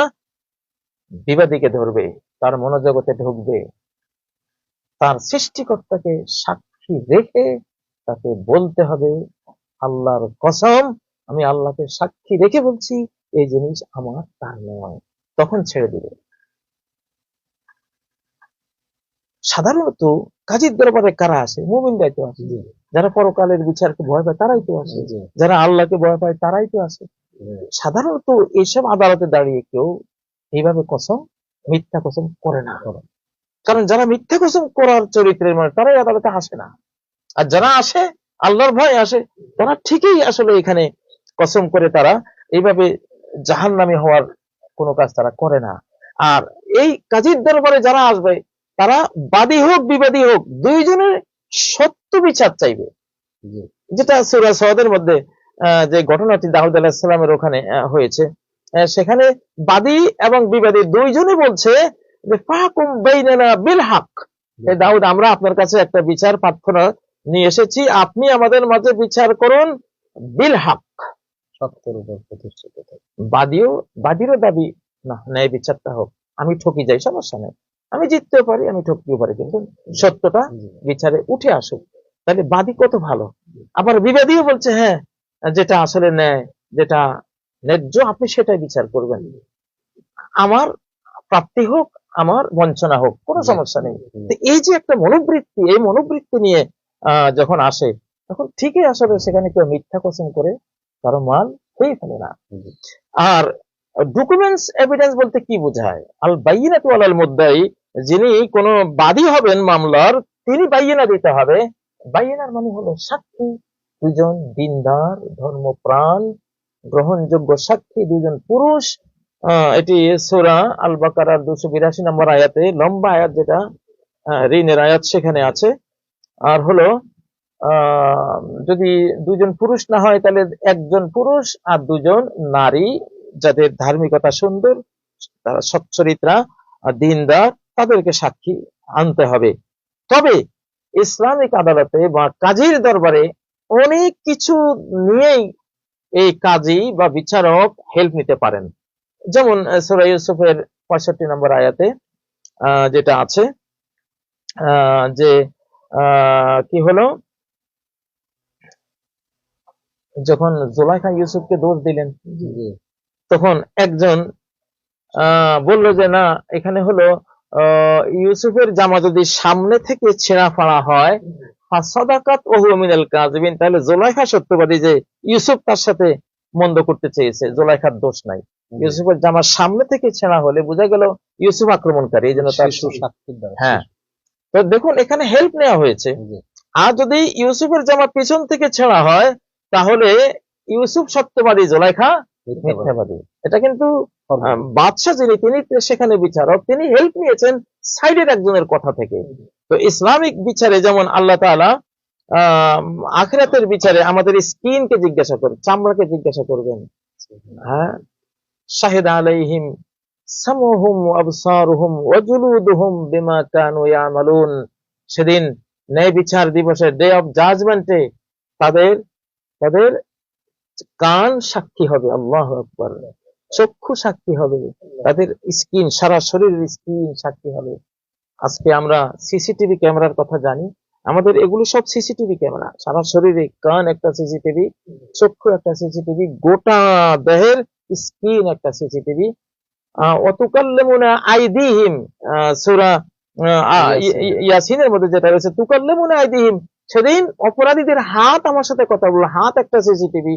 বিবাদীকে ধরবে, তার মনোজগতে ঢুকবে, তার সৃষ্টিকর্তাকে সাক্ষী রেখে তাকে বলতে হবে আল্লাহর কসম, আমি আল্লাহকে সাক্ষী রেখে বলছি এই জিনিস আমার, তার নয়, তখন ছেড়ে দিবে। সাধারণত কাজীর দরবারে কারা আসে? মুমিনরাই তো আসে, যারা পরকালের বিচারকে ভয় পায় তারাই তো আসে, যারা আল্লাহকে ভয় পায় তারাই তো আসে। সাধারণত এইসব আদালতে দাঁড়িয়ে কেউ এইভাবে কসম, মিথ্যা কসম করে না, কারণ যারা মিথ্যা কসম করার চরিত্রের মানে তারাই আদালতে আসে না। আর যারা আসে আল্লাহর ভয় আসে, তারা ঠিকই আসলে এখানে কসম করে তারা এইভাবে জাহান্নামী হওয়ার কোনো কাজ তারা করে না। আর এই কাজীর দরবারে যারা আসবে তারা বাদী হোক বিবাদী হোক, দুইজনের সত্য বিচার চাইবে, যেটা সূরা সওয়াদের মধ্যে যে ঘটনাটি দাউদ আলাইহিস সালামের ওখানে হয়েছে, সেখানে বাদী এবং বিবাদী দুইজনই বলছে যে ফাহকুম বাইনানা বিল হক, হে দাউদ আমরা আপনার কাছে একটা বিচার প্রার্থনা নিয়ে এসেছি, আপনি আমাদের মাঝে বিচার করুন বিল হক। সত্যের উপর প্রতিষ্ঠিত থাকে। বাদীরও দাবি না ন্যায় বিচারটা হোক, আমি ঠকি যাই সমস্যা নেই, আমি জিততেও পারি আমি ঠকতেও পারি, কিন্তু সত্যটা বিচারে উঠে আসুক। তাহলে বাদী কত ভালো। আবার বিবাদীও বলছে হ্যাঁ যেটা আসলে ন্যায়, যেটা ন্যায্য আপনি সেটাই বিচার করবেন, আমার প্রাপ্তি হোক আমার বঞ্চনা হোক কোনো সমস্যা নেই। তো এই যে একটা মনোবৃত্তি, এই মনোবৃত্তি নিয়ে যখন আসে তখন ঠিকই আসলে সেখানে কেউ মিথ্যা কসম করে কারো মাল খেয়ে ফেলে না। আর ডকুমেন্টস এভিডেন্স বলতে কি বোঝায়? আল বাইয়িনাতু আলাল মুদ্দাই, যিনি কোনো বাদী হবেন মামলার তিনি বাইয়িনা দিতে হবে। বাইয়িনার মানে হলো সাক্ষী, দুজন দিনদার ধর্মপ্রাণ গ্রহণযোগ্য সাক্ষী, দুজন পুরুষ। এটি সূরা আল বাকারার 282 নম্বর আয়াতে, লম্বা আয়াত যেটা ঋণের আয়াত সেখানে আছে। আর হলো যদি দুজন পুরুষ না হয় তাহলে একজন পুরুষ আর দুজন নারী যাদের ধার্মিকতা সুন্দর, তারা সচ্চরিত্রা দিনদার, তাদেরকে সাক্ষী আনতে হবে। তবে ইসলামিক আদালতে বা কাজীর দরবারে অনেক কিছু নিয়েই এই কাজী বা বিচারক হেল্প নিতে পারেন। যেমন সূরা ইউসুফের 65 নম্বর আয়াতে যেটা আছে যে কি হলো, যখন জুলাইখা ইউসুফকে দোষ দিলেন তখন একজন বলল যে না এখানে হলো ইউসুফের জামা যদি সামনে থেকে ছেঁড়া ফাড়া হয় ফাসাদাকাত ওয়া হুয়া মিনাল কাযিবিন, তাহলে জুলাইখা সত্যবাদী যে ইউসুফ তার সাথে মন্দ করতে চেয়েছে, জুলাইখার দোষ নাই। ইউসুফের জামা সামনে থেকে ছেঁড়া হলে বোঝা গেল ইউসুফ আক্রমণকারী, এই জন্য তার হ্যাঁ। তো দেখুন এখানে হেল্প নেওয়া হয়েছে। আর যদি ইউসুফের জামা পিছন থেকে ছেঁড়া হয় তাহলে ইউসুফ সত্যবাদী জুলাইখা মিথ্যাবাদী। এটা কিন্তু বাদশা যিনি তিনি সেখানে বিচারক, তিনি হেল্প নিয়েছেন সাইডের একজনের কথা থেকে। তো ইসলামিক বিচারে যেমন আল্লাহ তাআলা আখিরাতের বিচারে আমাদের স্কিনকে জিজ্ঞাসা করবেন, চামড়াকে জিজ্ঞাসা করবেন। হ্যাঁ, শাহিদা আলাইহিম সামউহুম ওয়া আবসারুহুম ওয়া জুলুদুহুম বিমা কানু ইয়ামালুন। সেদিন ন্যায় বিচার দিবসে, ডে অফ জাজমেন্টে তাদের তাদের কান সাক্ষী হবে, আল্লাহু আকবার, চক্ষু সাক্ষী হবে, তাদের স্কিন, সারা শরীরের স্কিন সাক্ষী হবে। আজকে আমরা সিসিটিভি ক্যামেরার কথা জানি, আমাদের এগুলো সব সিসিটিভি ক্যামেরা, সারা শরীরে কান একটা সিসিটিভি, চক্ষু একটা সিসিটিভি, গোটা দেহের স্কিন একটা সিসিটিভি। ওয়াতুকাল্লিমুনা আইদিহিম, সূরা ইয়াসিনের মধ্যে যেটা রয়েছে তুকাল্লিমুনা আইদিহিম, সেদিন অপরাধীদের হাত আমার সাথে কথা বলবে, হাত একটা সিসিটিভি।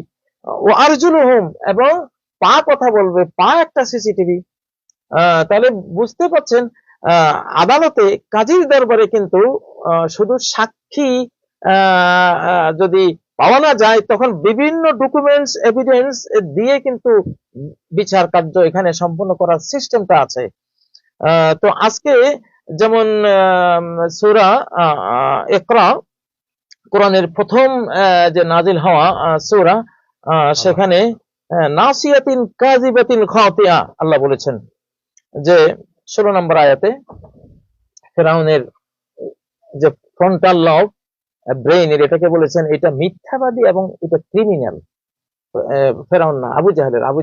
ওয়া আরজুলুহুম, এবং পা কথা বলবে, পা একটা সিসিটিভি। তাহলে বুঝতে পারছেন আদালতে কাজীর দরবারে কিন্তু শুধু সাক্ষী যদি পাওয়া না যায় তখন বিভিন্ন ডকুমেন্টস এভিডেন্স দিয়ে কিন্তু বিচার কার্য এখানে সম্পন্ন করার সিস্টেমটা আছে। তো আজকে যেমন সূরা ইকরা, কোরআনের প্রথম যে নাজিল হওয়া সূরা, সেখানে নাসিয়াতিন কাযিবাতিন খাতিয়া আল্লাহ বলেছেন যে 16 নম্বর আয়াতে, ফেরাউনের যে ফ্রন্টাল লব ব্রেইনের, এটাকে বলেছেন এটা মিথ্যাবাদী এবং এটা ক্রিমিনাল। ফেরাউন না, আবু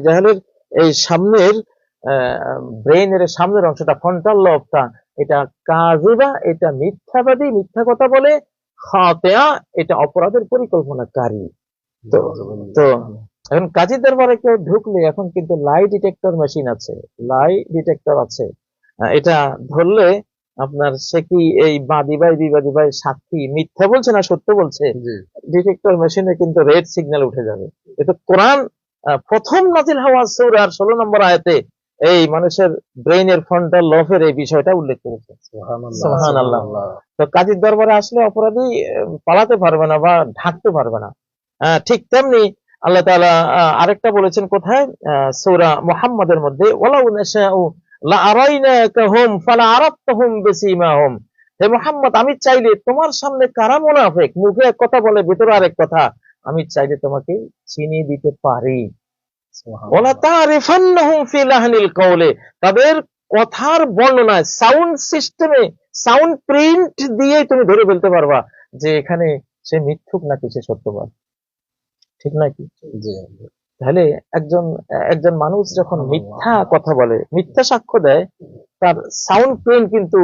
জাহেলের এই সামনের ব্রেইনের সামনের অংশটা, ফ্রন্টাল লবটা, এটা কাযিবা, এটা মিথ্যাবাদী, মিথ্যা কথা বলে, খাতিয়া এটা অপরাধের পরিকল্পনাকারী। তো তো এখন কাজীর দরবারে কেউ ঢুকলে এখন কিন্তু লাই ডিটেক্টর মেশিন আছে, লাই ডিটেক্টর আছে, এটা ধরলে আপনার সে কি এই বাদী ভাই বিবাদী ভাই সাক্ষী মিথ্যা বলছে না সত্য বলছে, ডিটেক্টর মেশিনে কিন্তু রেড সিগন্যাল উঠে যাবে। এটা কোরআন প্রথম নাজিল হওয়া সূরার 16 নম্বর আয়াতে এই মানুষের ব্রেইনের ফ্রন্টাল লবের এই বিষয়টা উল্লেখ করেছে। সুবহানাল্লাহ। তো কাজীর দরবারে আসলে অপরাধী পালাতে পারবে না বা ঢাকতে পারবে না। ঠিক তেমনি আল্লাহ তাআলা আরেকটা বলেছেন কোথায়, সূরা মুহাম্মাদের মধ্যে, ওয়ালাউ নাশাউ লা আরাইনাকাহুম ফালা আরাফতাহুম বিসীমাহুম। হে মুহাম্মদ, আমি চাইলে তোমার সামনে কারা মুনাফিক, মুখে এক কথা বলে ভিতরে আরেক কথা, আমি চাইলে তোমাকে চিনিয়ে দিতে পারি। ওয়ালা তারিফান্নাহুম ফি লাহনিল কওলে, তাদের কথার বর্ণনায়, সাউন্ড সিস্টেমে, সাউন্ড প্রিন্ট দিয়ে তুমি ধরে ফেলতে পারবা যে এখানে সে মিথ্যুক নাকি সে সত্যবাদ, ঠিক নাকি? জি তাহলে একজন একজন মানুষ যখন মিথ্যা কথা বলে, মিথ্যা সাক্ষ্য দেয়, তার সাউন্ড প্রিন্ট কিন্তু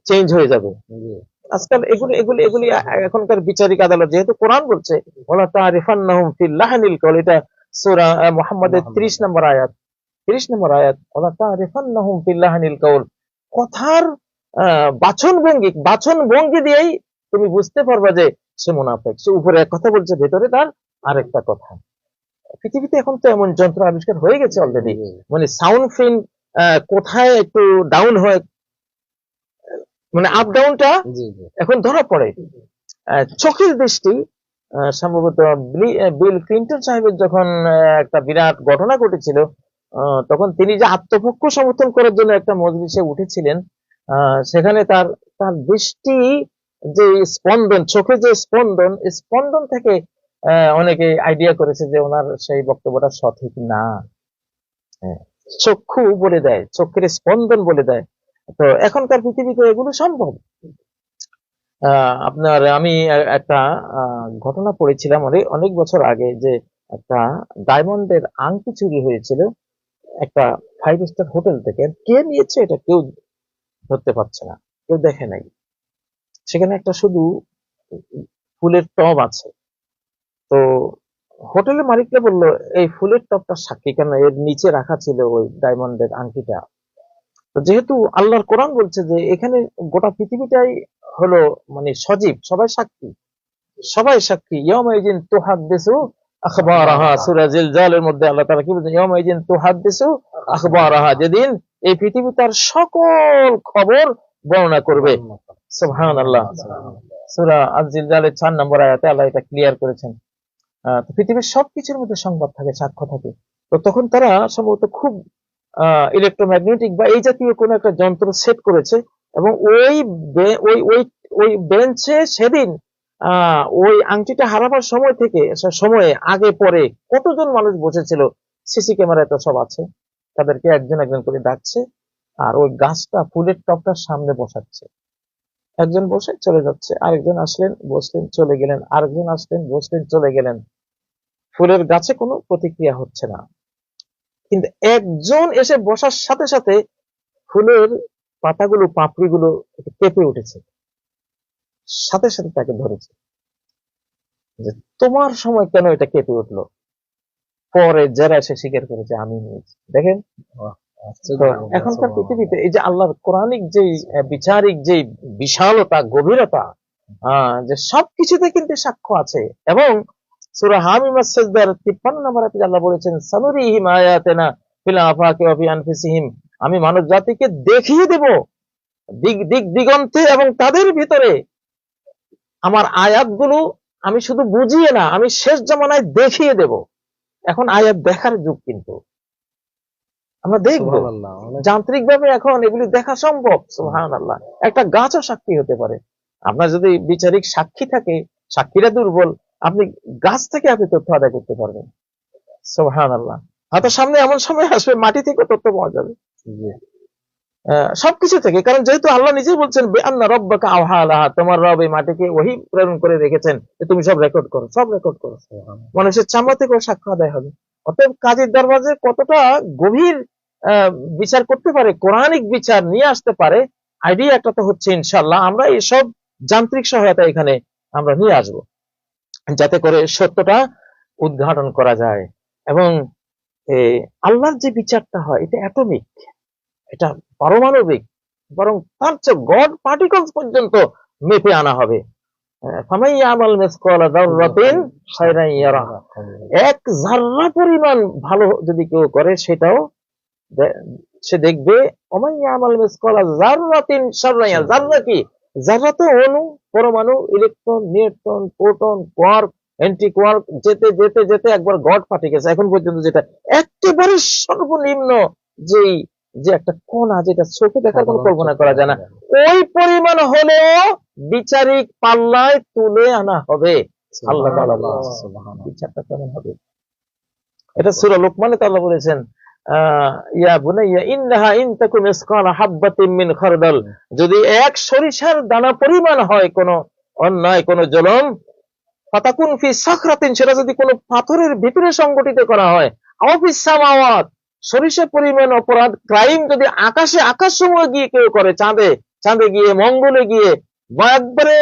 চেঞ্জ হয়ে যাবে। জি আজকাল এগুলি এগুলি এগুলি এখনকার বিচারিক আদালত, যেহেতু কোরআন বলছে ওয়ালা তারিফান্নাহুম ফিল লাহনিল কওল, এটা সূরা মুহাম্মাদের 30 নম্বর আয়াত, 30 নম্বর আয়াত, ওয়ালা তারিফান্নাহুম ফিল লাহনিল কওল, কথার বাচন ভঙ্গি দিয়েই তুমি বুঝতে পারবা যে সে মুনাফিক, সে উপরে এক কথা বলছে, ভেতরে তার আরেকটা কথা। পৃথিবীতে এখন তো এমন যন্ত্র আবিষ্কার হয়ে গেছে অলরেডি, মানে সাউন্ড ফিল্ম কোথায় একটু ডাউন হয়, মানে আপ ডাউনটা জি জি এখন ধরা পড়ে। চোখের দৃষ্টি, সম্ভবত বিল ক্লিন্টন সাহেবের যখন একটা বিরাট ঘটনা ঘটেছিল, তখন তিনি যে আত্মপক্ষ সমর্থন করার জন্য একটা মজলিসে উঠেছিলেন, সেখানে তার তার দৃষ্টি যে স্পন্দন, চোখে যে স্পন্দন, স্পন্দন থেকে অনেকে আইডিয়া করেছে যে ওনার সেই বক্তব্যটা সঠিক না। হ্যাঁ, চক্ষু বলে দেয়, চোখের স্পন্দন বলে দেয়। তো এখনকার পৃথিবীতে এগুলো সম্ভব। আপনার আমি একটা ঘটনা পড়েছিলাম অনেক অনেক বছর আগে, যে একটা ডায়মন্ডের আংটি চুরি হয়েছিল একটা 5 স্টার হোটেল থেকে। কে নিয়েছে এটা কেউ ধরতে পারছে না, কেউ দেখে নাই। সেখানে একটা শুধু ফুলের টব আছে। তো হোটেলের মালিকরা বলল এই ফুলের টবটা সাক্ষী, কেন এর নিচে রাখা ছিল ওই ডায়মন্ডের আংটিটা। তো যেহেতু আল্লাহর কোরআন বলছে যে এখানে গোটা পৃথিবীটাই হলো মানে সজীব, সবাই সাক্ষী, সবাই সাক্ষী। ইয়াউমাইজিন তুহাদ্দিসু আখবারাহা, সূরা জিলজালের মধ্যে আল্লাহ তাআলা কি বলেছেন? ইয়াউমাইজিন তুহাদ্দিসু আখবারাহা, যেদিন এই পৃথিবী তার সকল খবর বর্ণনা করবে। সুবহানাল্লাহ। সূরা আজ-জিলজালের 4 নম্বর আয়াতে আল্লাহ এটা ক্লিয়ার করেছেন। তো পৃথিবীর সবকিছুর মধ্যে সংবাদ থাকে, সাক্ষ্য থাকে। তো তখন তারা সম্ভবত খুব ইলেকট্রোম্যাগনেটিক বা এই জাতীয় কোন একটা যন্ত্র সেট করেছে, এবং ওই ওই ওই ওই বেঞ্চে সেদিন ওই আংটিটা হারাবার সময় থেকে সময়ে আগে পরে কতজন মানুষ বসেছিল, সিসি ক্যামেরা তো সব আছে, তাদেরকে একজন একজন করে ডাকছে, আর ওই গাছটা, ফুলের টবটার সামনে বসাচ্ছে। একজন বসে চলে যাচ্ছে, আরেকজন আসলেন, বসলেন, চলে গেলেন, আরেকজন আসলেন, বসলেন, চলে গেলেন। ফুলের গাছে কোনো প্রতিক্রিয়া হচ্ছে না, কিন্তু একজন এসে বসার সাথে সাথে ফুলের পাতাগুলো, পাপড়িগুলো কেঁপে উঠেছে, সাথে সাথে তাকে ধরেছে যে তোমার সময় কেন এটা কেঁপে উঠলো। পরে যারা সে স্বীকার করেছে আমি নিয়েছি। দেখেন, তো এখনকার পৃথিবীতে এই যে আল্লাহর কোরআনিক যে বিচারিক যে বিশালতা, গভীরতা, যে সবকিছুতে কিন্তু সাক্ষ্য আছে। এবং সূরা হামিমাস সাজদার 53 নম্বর আয়াতে আল্লাহ বলেছেন সানুরিহিম আয়াতিনা ফিল আফাকি ওয়া ফি আনফুসিহিম, আমি মানব জাতিকে দেখিয়ে দেব দিক দিক দিগন্তে এবং তাদের ভিতরে আমার আয়াতগুলো। আমি শুধু বুঝিয়ে না, আমি শেষ জামানায় দেখিয়ে দেব। এখন আয়াত দেখার যুগ, কিন্তু আমরা দেখবো যান্ত্রিক ভাবে এখন এগুলি দেখা সম্ভব। সুবহানাল্লাহ। একটা গাছও সাক্ষী হতে পারে। আপনার যদি বিচারিক সাক্ষী থাকে, সাক্ষীরা দুর্বল, আপনি গাছ থেকে আপনি তথ্য আদায় করতে পারবেন। সুবহানাল্লাহ। হয়তো সামনে এমন সময় আসবে মাটি থেকে তথ্য পাওয়া যাবে, সবকিছু থেকে। কারণ যেহেতু আল্লাহ নিজেই বলছেন বিআন্না রাব্বাকা আওহা লাহা, তোমার রব এই মাটিকে ওহী প্রেরণ করে রেখেছেন যে তুমি সব রেকর্ড করো, সব রেকর্ড করো। মানুষের চামড়া থেকেও সাক্ষ্য আদায় হবে। অতএব কাজীর দরবারে কতটা গভীর বিচার করতে পারে, কোরআনিক বিচার নিয়ে আসতে পারে, আইডিয়া একটা তো হচ্ছে। ইনশাআল্লাহ আমরা এইসব যান্ত্রিক সহায়তা এখানে আমরা নিয়ে আসব, যাতে করে সত্যটা উদ্ঘাটন করা যায়। এবং আল্লাহর যে বিচারটা হয় এটা অ্যাটমিক, এটা পারমাণবিক, বরং তার চেয়ে গড পার্টিকলস পর্যন্ত মেপে আনা হবে। ফামান ইয়ামাল মিসকালা যাররাতিন খায়রান ইয়ারা, এক যাররা পরিমাণ ভালো যদি কেউ করে সেটাও সে দেখবে। ওমান ইয়ামাল মিসকালা যাররাতিন শাররান ইয়ারা, যাররা কি? যাররা তো অণু, পরমাণু, electron, neutron, proton, quark, anti quark, যেতে যেতে যেতে একবার গড পার্টিকেলস এখন পর্যন্ত, যেটা একেবারে সর্বনিম্ন যেই যে একটা কণা, যেটা চোখে দেখার কোনো কল্পনা করা যায় না, ওই পরিমাণ হলেও বিচারিক পাল্লায় তুলে আনা হবে। আল্লাহ তাআলা বিচারটা কেমন হবে? এটা সূরা লোকমানে তো আল্লাহ বলেছেন, ইয়া বুনাইয়া ইন্নাহা ইন তাকুম মিসকালা হাববাতিন মিন খারদাল, যদি এক সরিষার দানা পরিমাণ হয় কোন অন্যায়, কোন জুলুম, ফাতাকুন ফি সাখরাতিন, সেটা যদি কোনো পাথরের ভিতরে সংগঠিত করা হয়, আও ফিস সামাওয়াত, সরিষা পরিমাণ অপরাধ, ক্রাইম যদি আকাশসমূহে গিয়ে কেউ করে, চাঁদে গিয়ে, মঙ্গলে গিয়ে, বা একবারে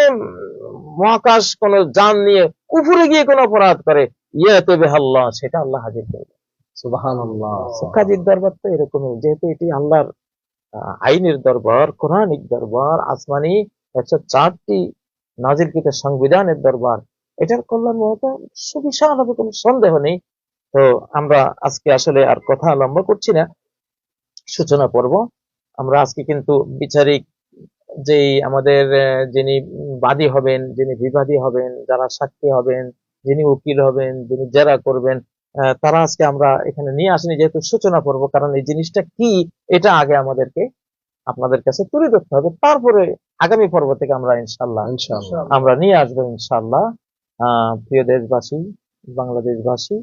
মহাকাশ কোন যান নিয়ে উপরে গিয়ে কোন অপরাধ করে, ইয়াতে বিহাল্লাহ, সেটা আল্লাহ হাজির করবে। সুবহানাল্লাহ। কাজীর দরবার তো এরকমই, যেহেতু এটি আল্লাহর আইনের দরবার, কোরআনিক দরবার, আসমানি 104টি নাজিলকৃত সংবিধানের দরবার, এটার কল্যাণ মহত সুবিশাল হবে, কোনো সন্দেহ নেই। তো আমরা আজকে আসলে আর কথা লম্বা করছি না, সূচনা পর্ব। আমরা আজকে কিন্তু বিচারিক যেই আমাদের যিনি বাদী হবেন, যিনি বিবাদী হবেন, যারা সাক্ষী হবেন, যিনি উকিল হবেন, যিনি জেরা করবেন, তারা আজকে আমরা এখানে নিয়ে আসিনি, যেহেতু সূচনা পর্ব। কারণ এই জিনিসটা কি, এটা আগে আমাদেরকে আপনাদের কাছে তুলে ধরতে হবে, তারপরে আগামী পর্ব থেকে আমরা ইনশাল্লাহ আমরা নিয়ে আসবো ইনশাল্লাহ। প্রিয় দেশবাসী, বাংলাদেশবাসী,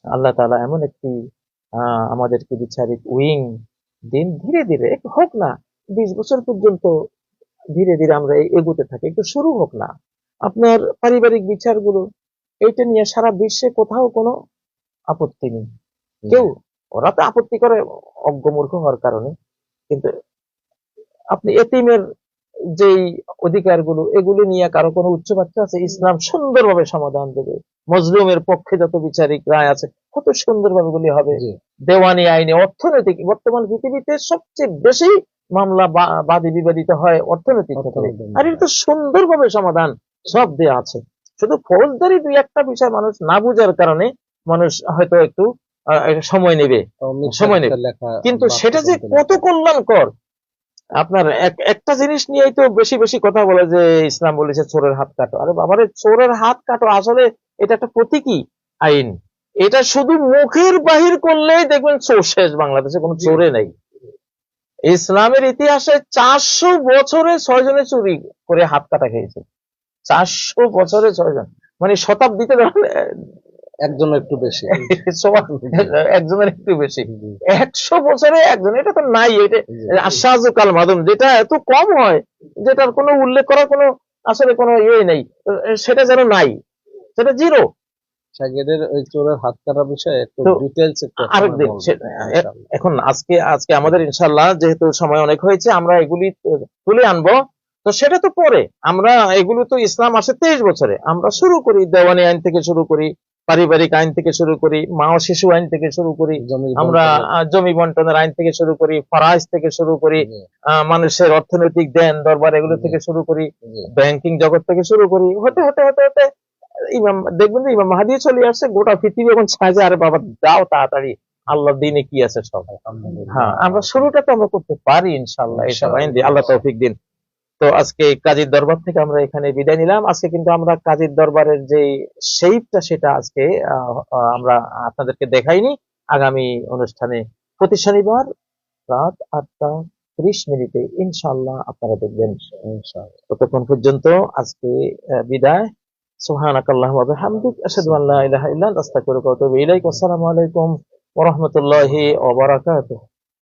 আল্লাহ তাআলা এমন একটি আমাদেরকে বিচারিক উইং দিন, ধীরে ধীরে হোক না, 20 বছর পর্যন্ত ধীরে ধীরে আমরা এগোতে থাকি, একটু শুরু হোক না। আপনার পারিবারিক বিচারগুলো এইটা নিয়ে সারা বিশ্বে কোথাও কোনো আপত্তি নেই, কেউ, ওরা তো আপত্তি করে অজ্ঞমূর্খ হওয়ার কারণে, কিন্তু আপনি এতিমের যেই অধিকারগুলো, এগুলো নিয়ে কারো কোনো উচ্চবাচ্য আছে, ইসলাম সুন্দরভাবে সমাধান দেবে। মজলুমের পক্ষে যত বিচারিক রায় আছে কত সুন্দরভাবে গুলি হবে। দেওয়ানি আইনে, অর্থনৈতিক, বর্তমান পৃথিবীতে সবচেয়ে বেশি মামলা বাদী বিবাদিত হয় অর্থনৈতিক ক্ষেত্রে, আর এটা তো সুন্দরভাবে সমাধান সব দেয়া আছে। শুধু ফৌজদারি 2-1টা বিষয় মানুষ না বুঝার কারণে মানুষ হয়তো একটু সময় নেবে, কিন্তু সেটা যে কত কল্যাণকর। আপনার একটা জিনিস নিয়েই তো বেশি বেশি কথা বলে যে ইসলাম বলেছে চোরের হাত কাটো। আরে বাবারে, চোরের হাত কাটো, আসলে এটা একটা প্রতীকী আইন। এটা শুধু মুখের বাহির করলেই দেখবেন চোর শেষ, বাংলাদেশে কোনো চোরে নেই। ইসলামের ইতিহাসে 400 বছরে 6 জনে চুরি করে হাত কাটা খেয়েছে। 400 বছরে 6 জন, মানে শতাব্দীতে একজনের একটু বেশি, একজনের একটু বেশি, 100 বছরে একজন, এটা তো নাই। এটা আশাজুকাল মাদুম, যেটা এত কম হয়, যেটার কোনো উল্লেখ করার কোনো আসলে কোনো ইয়ে নেই, সেটা যেন নাই, সেটা জিরো। শাগিদের ওই চোরের হাত কাটার বিষয়ে একটু ডিটেইলস আরেকদিন। এখন আজকে আমাদের ইনশাআল্লাহ যেহেতু সময় অনেক হয়েছে, আমরা এগুলি তুলে আনবো। তো সেটা তো পরে, আমরা এগুলো তো ইসলাম আসে 23 বছরে, আমরা শুরু করি দেওয়ানি আইন থেকে শুরু করি, পারিবারিক আইন থেকে শুরু করি, মা ও শিশু আইন থেকে শুরু করি, আমরা জমি বন্টনের আইন থেকে শুরু করি, ফরাইজ থেকে শুরু করি, মানুষের অর্থনৈতিক দেন দরবার এগুলো থেকে শুরু করি, ব্যাংকিং জগৎ থেকে শুরু করি, হতে হতে হতে হতে ইমাম, দেখবেন যে ইমাম মাহদি চলে আসছে, গোটা পৃথিবী এখন চাইছে আরে বাবা যাও তাড়াতাড়ি, আল্লাহর দিনে কি আছে সব। হ্যাঁ, আমরা শুরুটা তো আমরা করতে পারি ইনশাআল্লাহ, এসব আইন দিয়ে, আল্লাহ তৌফিক দিন। তো আজকে কাজীর দরবার থেকে আমরা এখানে বিদায় নিলাম। আজকে কিন্তু আমরা কাজীর দরবারের যে শেপটা, সেটা আজকে আমরা আপনাদেরকে দেখাইনি। আগামী অনুষ্ঠানে প্রতি শনিবার রাত 8:30 ইনশাআল্লাহ আপনারা দেখবেন। ততক্ষণ পর্যন্ত আজকে বিদায়। সুবহানাকাল্লাহুম্মা ওয়া বিহামদিক, আশহাদু আল্লা ইলাহা ইল্লা আনতা, আস্তাগফিরুকা ওয়া আতুবু ইলাইক। আসসালামু আলাইকুম ওয়া রাহমাতুল্লাহি ওয়া বারাকাতুহু।